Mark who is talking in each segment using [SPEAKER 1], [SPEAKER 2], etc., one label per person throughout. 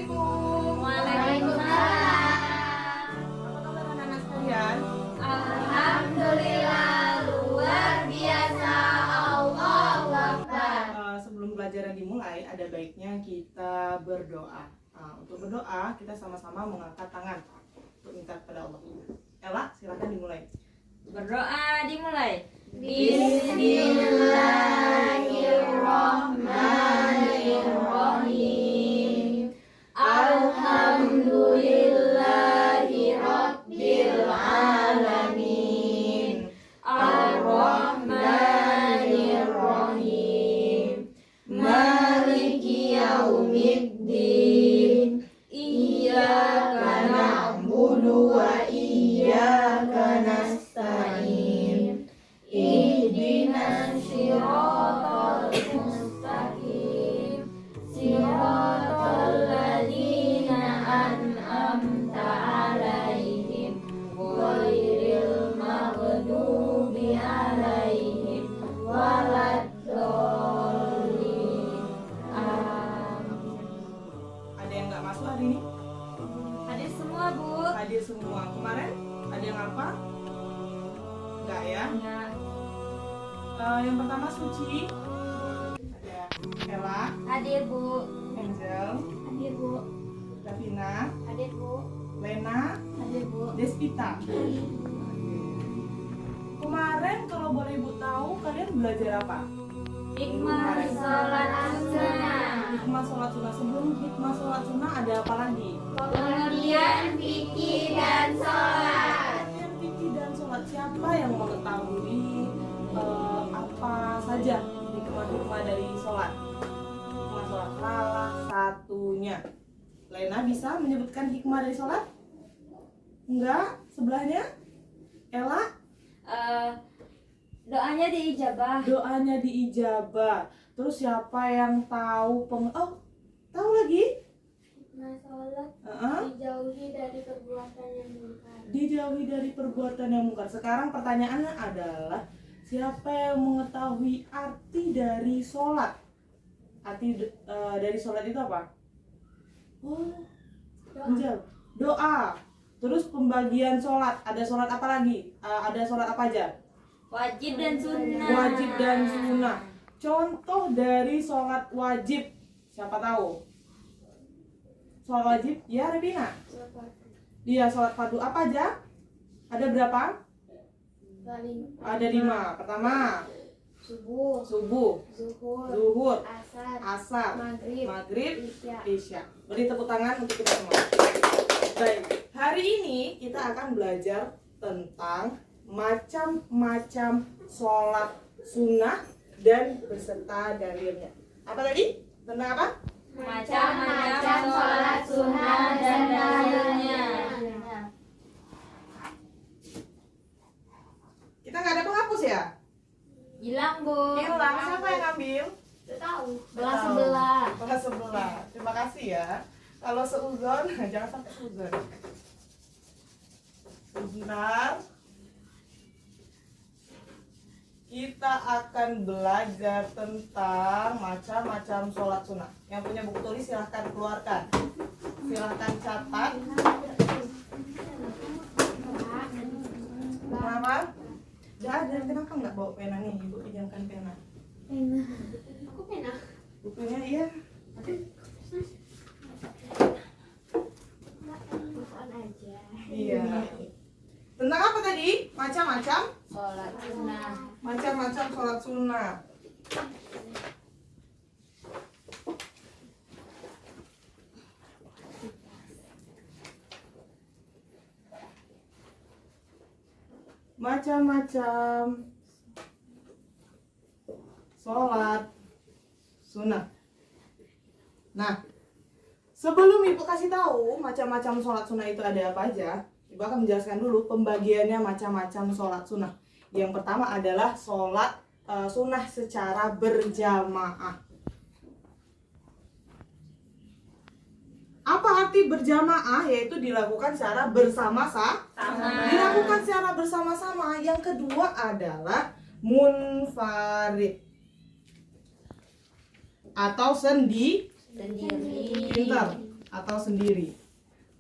[SPEAKER 1] Assalamualaikum.
[SPEAKER 2] Waalaikumsalam.
[SPEAKER 1] Apa kabar anak-anak sekalian?
[SPEAKER 2] Alhamdulillah, luar biasa. Allahu Akbar.
[SPEAKER 1] Sebelum pelajaran dimulai, ada baiknya kita berdoa. Untuk berdoa, kita sama-sama mengangkat tangan untuk minta kepada Allah. Ella, silakan dimulai.
[SPEAKER 2] Berdoa dimulai. Bismillahirrahmanirrahim. Alhamdulillahi Rabbil Alamin. Ar-Rahmanir-Rahim. Maliki Yaumiddin. Iyyaka na'budu wa iyyaka nasta'in. Ihdinas siratal mustaqim. Siratal ladzina an'amta 'alaihim ghairil maghdubi 'alaihim waladdallin. Amin.
[SPEAKER 1] Ada yang nggak masuk hari ini?
[SPEAKER 2] Hadir semua, Bu.
[SPEAKER 1] Hadir semua. Kemarin ada yang apa? Enggak ya?
[SPEAKER 2] Enggak.
[SPEAKER 1] Yang pertama Suci. Ada Ella,
[SPEAKER 2] Hadir, Bu.
[SPEAKER 1] Angel,
[SPEAKER 2] Hadir, Bu.
[SPEAKER 1] Davina,
[SPEAKER 2] Hadir, Bu.
[SPEAKER 1] Lena,
[SPEAKER 2] Hadir, Bu.
[SPEAKER 1] Despita. Kemarin kalau boleh Ibu tahu kalian belajar apa?
[SPEAKER 2] Hikmah sholat sunnah.
[SPEAKER 1] Hikmah sholat sunnah. Sebelum hikmah sholat sunnah ada apa lagi?
[SPEAKER 2] Pengertian fikih dan sholat.
[SPEAKER 1] Pengertian fikih dan sholat. Siapa yang mengetahui apa saja hikmah-hikmah dari sholat? Hikmah sholat salah satunya. Lena bisa menyebutkan hikmah dari sholat? Enggak? Sebelahnya? Ella?
[SPEAKER 2] Doanya diijabah.
[SPEAKER 1] Doanya diijabah. Terus siapa yang tahu tahu lagi?
[SPEAKER 3] Hikmah sholat
[SPEAKER 1] Heeh.
[SPEAKER 3] dijauhi dari perbuatan yang mungkar.
[SPEAKER 1] Dijauhi dari perbuatan yang mungkar. Sekarang pertanyaannya adalah siapa yang mengetahui arti dari sholat? Arti dari sholat itu apa? Oh, menjawab. Doa. Terus pembagian sholat. Ada sholat apa lagi? Ada sholat apa aja?
[SPEAKER 2] Wajib dan sunnah.
[SPEAKER 1] Wajib dan sunnah. Contoh dari sholat wajib, siapa tahu? Sholat wajib, ya Rebina? Iya, sholat fardu apa aja? Ada berapa?
[SPEAKER 3] Paling
[SPEAKER 1] Ada 5. Pertama,
[SPEAKER 3] subuh,
[SPEAKER 1] subuh,
[SPEAKER 3] zuhur,
[SPEAKER 1] zuhur,
[SPEAKER 3] asar,
[SPEAKER 1] asar,
[SPEAKER 3] maghrib,
[SPEAKER 1] maghrib,
[SPEAKER 3] isya.
[SPEAKER 1] isya. Beri tepuk tangan untuk kita semua. Baik, hari ini kita akan belajar tentang macam-macam sholat sunnah dan beserta dalilnya. Apa tadi? Tentang apa?
[SPEAKER 2] Macam-macam sholat sunnah dan dalilnya.
[SPEAKER 1] Kita nggak ada penghapus ya?
[SPEAKER 2] Hilang, Bu.
[SPEAKER 1] Hilang. Siapa yang ngambil?
[SPEAKER 3] Tahu.
[SPEAKER 2] Belah
[SPEAKER 1] Tahu.
[SPEAKER 2] sebelah.
[SPEAKER 1] Belah sebelah. Terima kasih ya. Kalau seuzon, jangan sampai seuzon. Sebentar. Kita akan belajar tentang macam-macam sholat sunnah. Yang punya buku tulis silahkan keluarkan. Silahkan catat. Kenapa? Udah ada. Kenapa nggak bawa pena nih? Ibu pinjamkan pena.
[SPEAKER 3] Aku pena.
[SPEAKER 1] Bukunya iya.
[SPEAKER 3] Bukan aja.
[SPEAKER 1] Iya. Tentang apa tadi? Macam-macam?
[SPEAKER 2] Sholat sunnah.
[SPEAKER 1] Macam-macam sholat sunnah. Macam-macam sholat sunnah. Nah, sebelum Ibu kasih tahu macam-macam sholat sunnah itu ada apa aja, Ibu akan menjelaskan dulu pembagiannya macam-macam sholat sunnah. Yang pertama adalah sholat sunnah secara berjamaah. Apa arti berjamaah? Yaitu dilakukan secara bersama-sama. Dilakukan secara bersama-sama. Yang kedua adalah munfarid atau sendiri.
[SPEAKER 2] Sendiri.
[SPEAKER 1] Pintar. atau sendiri.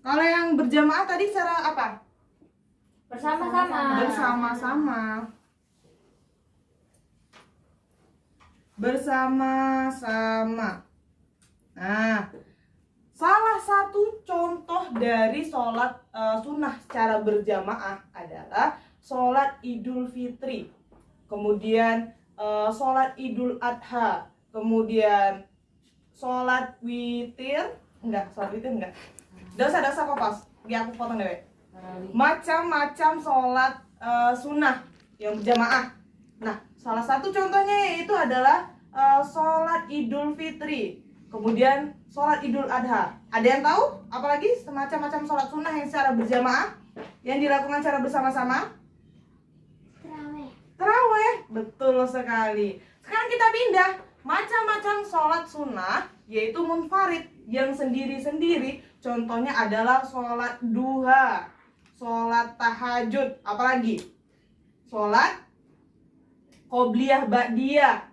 [SPEAKER 1] Kalau yang berjamaah tadi secara apa?
[SPEAKER 2] Bersama-sama.
[SPEAKER 1] Bersama-sama. Bersama-sama. Nah, salah satu contoh dari sholat sunnah secara berjamaah adalah sholat Idul Fitri, kemudian sholat Idul Adha, kemudian sholat witir, sholat witir enggak. Dosa kopas, ya aku potong deh. Macam-macam sholat sunnah yang berjamaah. Nah, salah satu contohnya yaitu adalah sholat Idul Fitri, kemudian sholat Idul Adha. Ada yang tahu? Apalagi semacam-macam sholat sunnah yang secara berjamaah yang dilakukan secara bersama-sama? Terawih, betul sekali. Sekarang kita pindah macam-macam sholat sunnah, yaitu munfarid yang sendiri-sendiri. Contohnya adalah sholat duha, sholat tahajud, apalagi sholat qobliyah ba'diyah.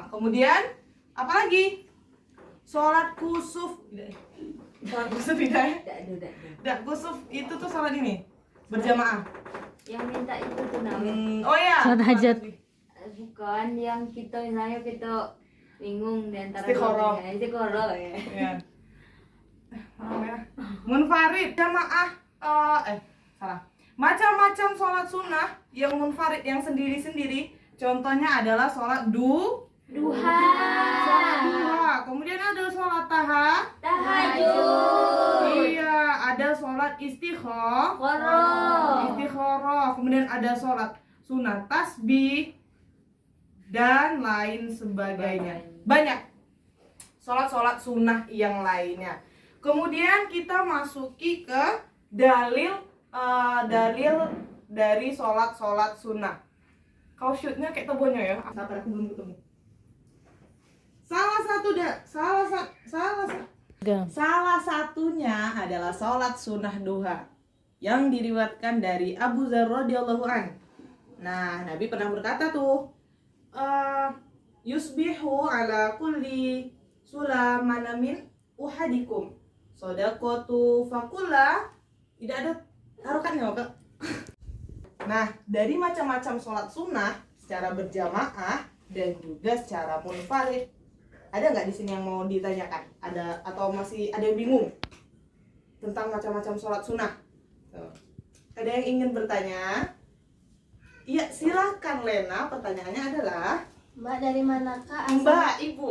[SPEAKER 1] Kemudian apalagi sholat kusuf. Sholat kusuf tidak ya? Tidak, kusuf itu tuh sholat ini berjamaah.
[SPEAKER 2] Yang minta itu tuh namanya.
[SPEAKER 1] Oh ya.
[SPEAKER 4] Sholat hajat.
[SPEAKER 2] Bukan yang kita misalnya kita bingung di antara
[SPEAKER 1] Istikharah.
[SPEAKER 2] Istikharah ya.
[SPEAKER 1] Ya. Munfarid jamaah salah. Macam-macam sholat sunnah yang munfarid yang sendiri-sendiri. Contohnya adalah sholat
[SPEAKER 2] Duha.
[SPEAKER 1] sholat duha. Kemudian ada sholat
[SPEAKER 2] Tahajud.
[SPEAKER 1] Iya, ada sholat
[SPEAKER 2] Qoroh.
[SPEAKER 1] istikharah. Kemudian ada sholat sunat tasbih dan lain sebagainya. Banyak sholat-sholat sunnah yang lainnya. Kemudian kita masuki ke dalil dari sholat sunnah. Kau shootnya kayak tobonya ya? Sabar, aku belum ketemu. Salah satunya adalah sholat sunnah duha yang diriwayatkan dari Abu Dzar radhiyallahu an. Nah, Nabi pernah berkata tuh, yusbihu ala kulli sulamana min uhadikum shadaqatu fakula. Tidak ada harokannya, Kak. Nah, dari macam-macam sholat sunnah secara berjamaah dan juga secara munfarid, ada nggak di sini yang mau ditanyakan? Ada atau masih ada yang bingung tentang macam-macam sholat sunnah? Tuh. Ada yang ingin bertanya? Iya, silakan Lena. Pertanyaannya adalah,
[SPEAKER 3] Mbak, dari manakah asal
[SPEAKER 1] Mbak, Ibu.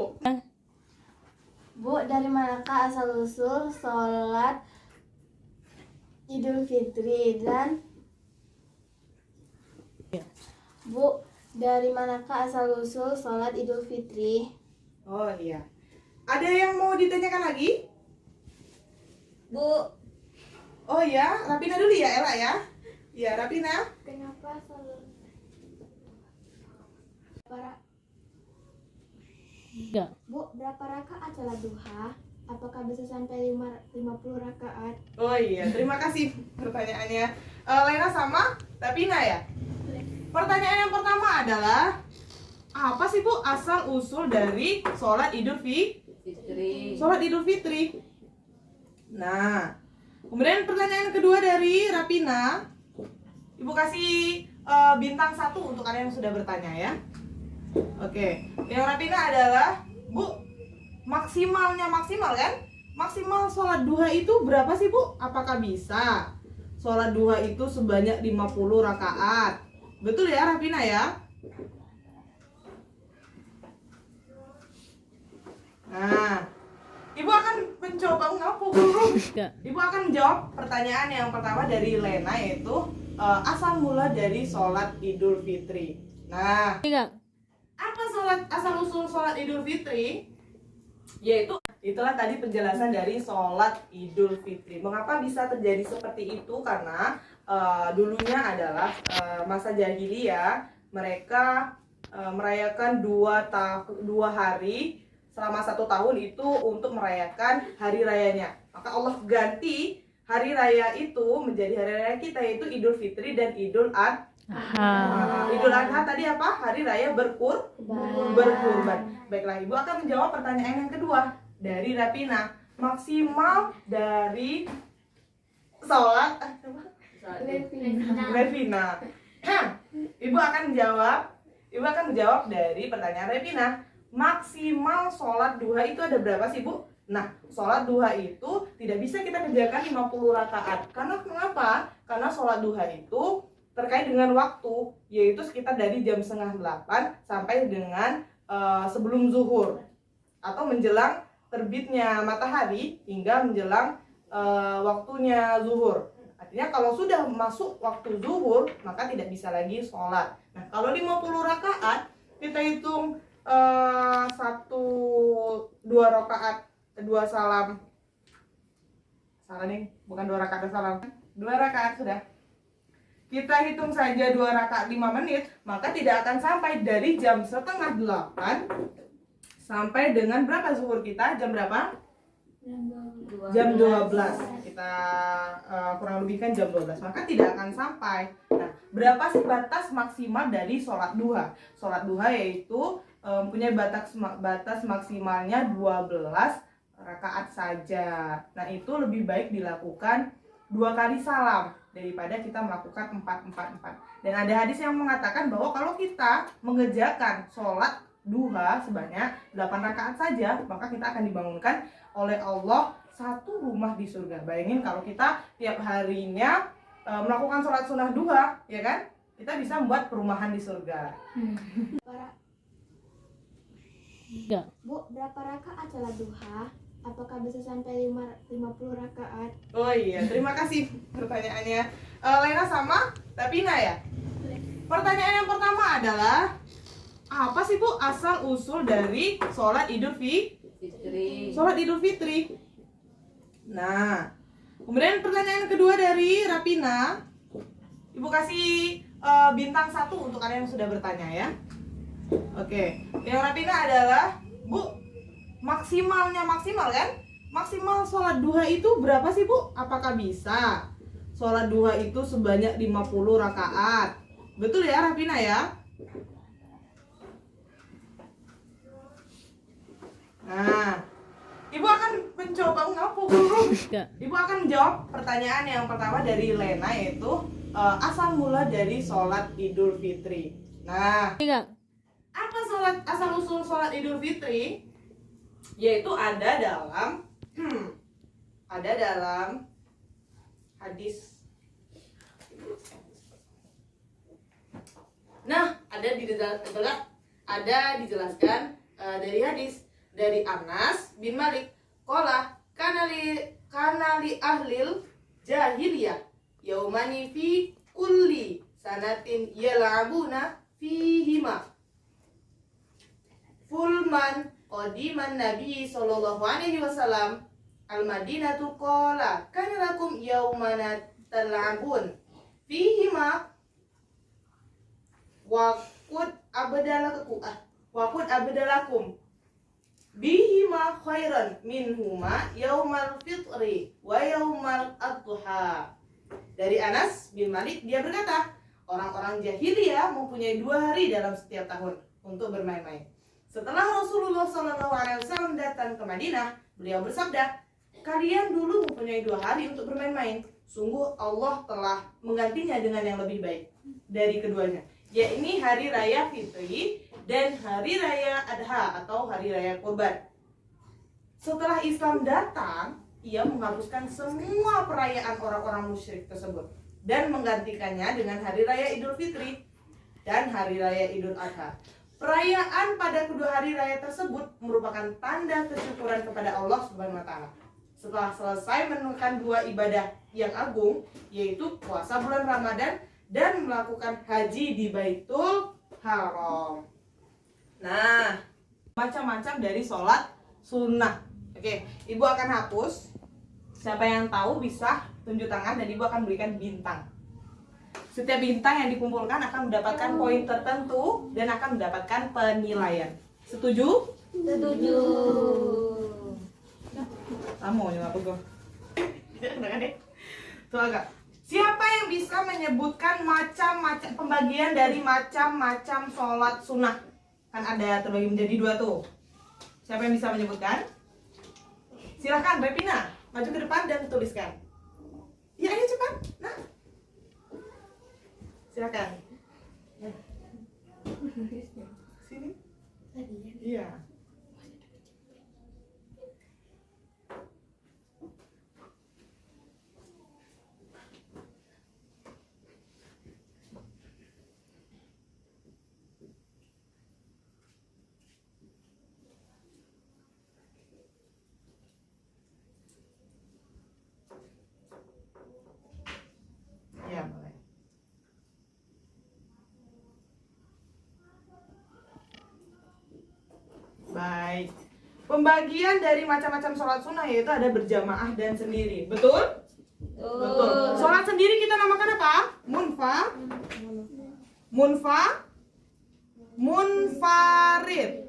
[SPEAKER 3] Bu, dari manakah asal usul sholat Idul Fitri dan Bu, dari manakah asal usul sholat Idul Fitri?
[SPEAKER 1] Oh iya. Ada yang mau ditanyakan lagi?
[SPEAKER 2] Bu,
[SPEAKER 1] Oh ya, Rapina dulu ya, Ella ya. Iya, Rapina.
[SPEAKER 3] Kenapa sholat
[SPEAKER 4] Enggak.
[SPEAKER 3] Bu, berapa rakaat sholat duha? Apakah bisa sampai 50 rakaat?
[SPEAKER 1] Oh iya, terima kasih pertanyaannya. Lena sama Rapina ya. Pertanyaan yang pertama adalah, apa sih Bu asal usul dari sholat Idul
[SPEAKER 2] Fitri.
[SPEAKER 1] Sholat Idul Fitri? Nah, kemudian pertanyaan kedua dari Rapina. Ibu kasih bintang 1 untuk kalian yang sudah bertanya ya. Oke, yang Rapina adalah, Bu, maksimal kan? Maksimal sholat duha itu berapa sih Bu? Apakah bisa sholat duha itu sebanyak 50 rakaat? Betul ya Rapina ya? Nah, Ibu akan mencoba
[SPEAKER 4] Enggak.
[SPEAKER 1] Ibu akan menjawab pertanyaan yang pertama dari Lena, yaitu asal mula dari sholat Idul Fitri. Nah,
[SPEAKER 4] Enggak.
[SPEAKER 1] apa asal usul sholat Idul Fitri? Yaitu itulah tadi penjelasan dari sholat Idul Fitri. Mengapa bisa terjadi seperti itu? Karena dulunya adalah masa jahiliyah, mereka merayakan dua hari selama 1 tahun itu untuk merayakan hari rayanya. Maka Allah ganti hari raya itu menjadi hari raya kita, yaitu Idul Fitri dan Idul Adha. Idul Adha tadi apa? Hari raya berkurban. Baiklah, Ibu akan menjawab pertanyaan yang kedua dari Rapina. maksimal dari sholat Revina. Ibu akan menjawab dari pertanyaan Revina. Maksimal sholat duha itu ada berapa sih, Bu? Nah, sholat duha itu tidak bisa kita kerjakan 50 rakaat. Karena kenapa? Karena sholat duha itu terkait dengan waktu, yaitu sekitar dari jam 7:30 sampai dengan sebelum zuhur atau menjelang terbitnya matahari hingga menjelang waktunya zuhur. Artinya kalau sudah masuk waktu zuhur maka tidak bisa lagi sholat. Nah, kalau 50 rakaat kita hitung 1 2 rakaat 2 salam. Salah nih, bukan 2 rakaat salam. 2 rakaat sudah. Kita hitung saja 2 rakaat 5 menit, maka tidak akan sampai dari jam 7:30 sampai dengan berapa zuhur kita? Jam berapa? Jam 12. Kita kurang lebih kan jam 12. Maka tidak akan sampai. Nah, berapa sih batas maksimal dari sholat duha? Sholat duha yaitu punya batas maksimalnya 12 rakaat saja. Nah, itu lebih baik dilakukan 2 kali salam daripada kita melakukan 4. Dan ada hadis yang mengatakan bahwa kalau kita mengerjakan sholat duha sebanyak 8 rakaat saja, maka kita akan dibangunkan oleh Allah 1 rumah di surga. Bayangin kalau kita tiap harinya melakukan sholat sunnah duha, ya kan? Kita bisa membuat perumahan di surga.
[SPEAKER 4] Enggak.
[SPEAKER 3] Bu, berapa rakaat sholat duha? Apakah bisa sampai 50 rakaat?
[SPEAKER 1] Oh iya, terima kasih pertanyaannya. Lena sama Tapina ya? Pertanyaan yang pertama adalah, apa sih Bu asal usul dari sholat Idul Fitri? Sholat Idul Fitri. Nah, kemudian pertanyaan kedua dari Rapina. Ibu kasih bintang 1 untuk kalian yang sudah bertanya ya. Oke, yang Rapina adalah, Bu, maksimal kan? Maksimal sholat duha itu berapa sih, Bu? Apakah bisa sholat duha itu sebanyak 50 rakaat? Betul ya Rapina ya? Nah, Ibu akan mencoba
[SPEAKER 4] Enggak.
[SPEAKER 1] Ibu akan menjawab pertanyaan yang pertama dari Lena, yaitu asal mula dari sholat Idul Fitri. Nah,
[SPEAKER 4] Enggak.
[SPEAKER 1] apa asal usul sholat Idul Fitri? Yaitu ada dalam hadis. Nah, ada dijelaskan dari hadis dari Anas bin Malik, qala kana li ahlil jahiliyah yaumani fi kulli sanatin yal'abuna fihima fulman qadiman nabi sallallahu alaihi wasallam al-madinatu qala kana lakum yaumana tal'abun fihima wa qud abdalakum bihima khairan minhuma yaumal fitri wa yaumal adha. Dari Anas bin Malik, dia berkata, orang-orang jahiliyah mempunyai 2 hari dalam setiap tahun untuk bermain-main. Setelah Rasulullah SAW datang ke Madinah, beliau bersabda, kalian dulu mempunyai 2 hari untuk bermain-main. Sungguh Allah telah menggantinya dengan yang lebih baik dari keduanya, yakni hari raya Fitri dan hari raya Adha atau hari raya Kurban. Setelah Islam datang, ia menghapuskan semua perayaan orang-orang musyrik tersebut dan menggantikannya dengan hari raya Idul Fitri dan hari raya Idul Adha. Perayaan pada kedua hari raya tersebut merupakan tanda kesyukuran kepada Allah Subhanahu wa taala. Setelah selesai menunaikan 2 ibadah yang agung, yaitu puasa bulan Ramadan dan melakukan haji di Baitul Haram. Nah, macam-macam dari sholat sunnah. Oke, Ibu akan hapus. Siapa yang tahu bisa tunjuk tangan dan Ibu akan berikan bintang. Setiap bintang yang dikumpulkan akan mendapatkan poin tertentu dan akan mendapatkan penilaian. Setuju?
[SPEAKER 2] Setuju.
[SPEAKER 1] Kamu yang hapus kok. Tuh agak. Siapa yang bisa menyebutkan macam-macam pembagian dari macam-macam sholat sunnah? Kan ada terbagi menjadi 2 tuh. Siapa yang bisa menyebutkan? Silahkan Revina, maju ke depan dan tuliskan. Ya, ayo cepat. Nah, silakan. Sini. Iya. Ya, boleh. Baik. Pembagian dari macam-macam sholat sunnah yaitu ada berjamaah dan sendiri. Betul? Betul. Sholat sendiri kita namakan apa? Munfarid.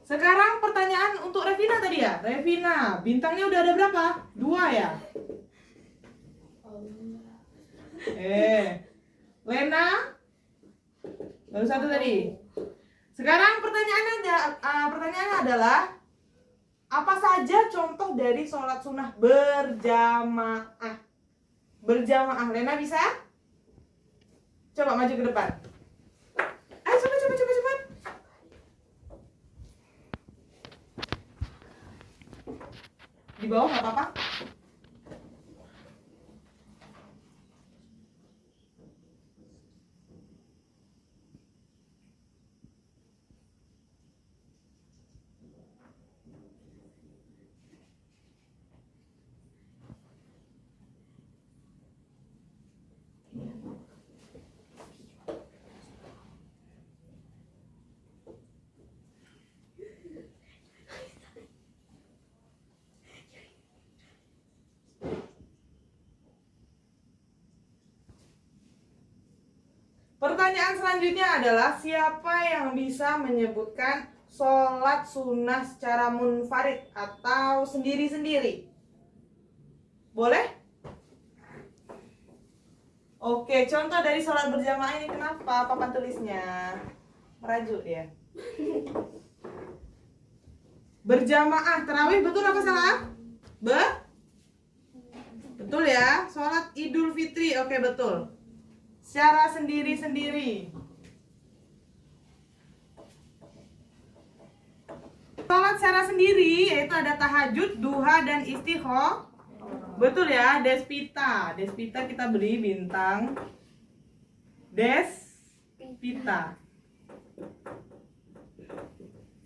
[SPEAKER 1] Sekarang pertanyaan untuk Revina tadi ya. Revina, bintangnya udah ada berapa? 2 ya? Lena? Baru 1 tadi. Sekarang pertanyaannya adalah apa saja contoh dari sholat sunnah berjamaah? Berjamaah, Lena bisa? Coba maju ke depan. Ayo coba. Di bawah nggak apa-apa. Pertanyaan selanjutnya adalah siapa yang bisa menyebutkan sholat sunnah secara munfarid atau sendiri-sendiri? Boleh? Oke, contoh dari sholat berjamaah ini kenapa? Papan tulisnya merajuk ya. Berjamaah, tarawih betul apa salah? Betul ya. Sholat Idul Fitri, oke betul. Secara sendiri-sendiri. Sholat secara sendiri yaitu ada tahajud, duha, dan istikharah. Betul ya, Despita. Despita kita beri bintang Despita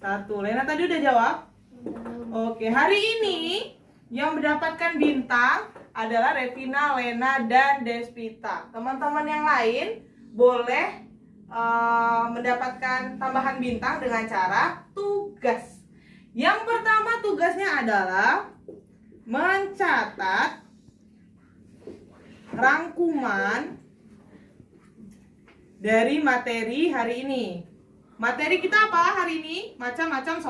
[SPEAKER 1] 1. Lena tadi udah jawab? Oke, hari ini yang mendapatkan bintang adalah Revina, Lena, dan Despita. Teman-teman yang lain boleh mendapatkan tambahan bintang dengan cara tugas. Yang pertama tugasnya adalah mencatat rangkuman dari materi hari ini. Materi kita apa hari ini? Macam-macam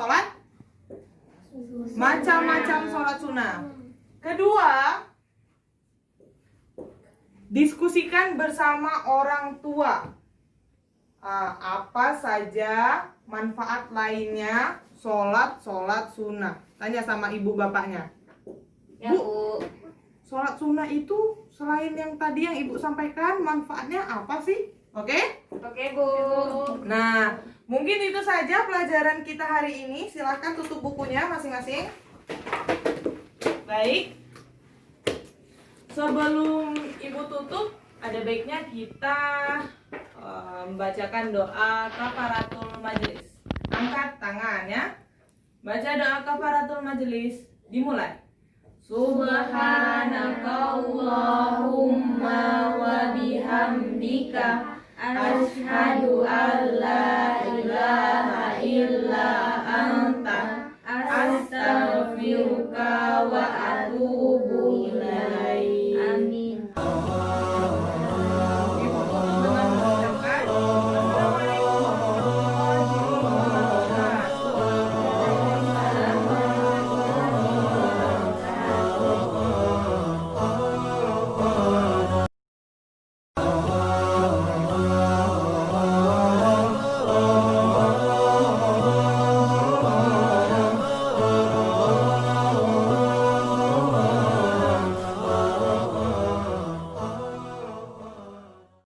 [SPEAKER 1] sholat sunnah. Kedua, diskusikan bersama orang tua. Apa saja manfaat lainnya sholat sunnah? Tanya sama ibu bapaknya.
[SPEAKER 2] Ya, Bu.
[SPEAKER 1] Sholat sunnah itu selain yang tadi yang ibu sampaikan, manfaatnya apa sih? Oke?
[SPEAKER 2] Oke, Bu.
[SPEAKER 1] Nah, mungkin itu saja pelajaran kita hari ini. Silahkan tutup bukunya masing-masing. Baik. Sebelum ibu tutup, ada baiknya kita membacakan doa kafaratul majelis. Angkat tangan ya. Baca doa kafaratul majelis. Dimulai. Subhanakallahumma wa bihamdika asyhadu an la ilaha illa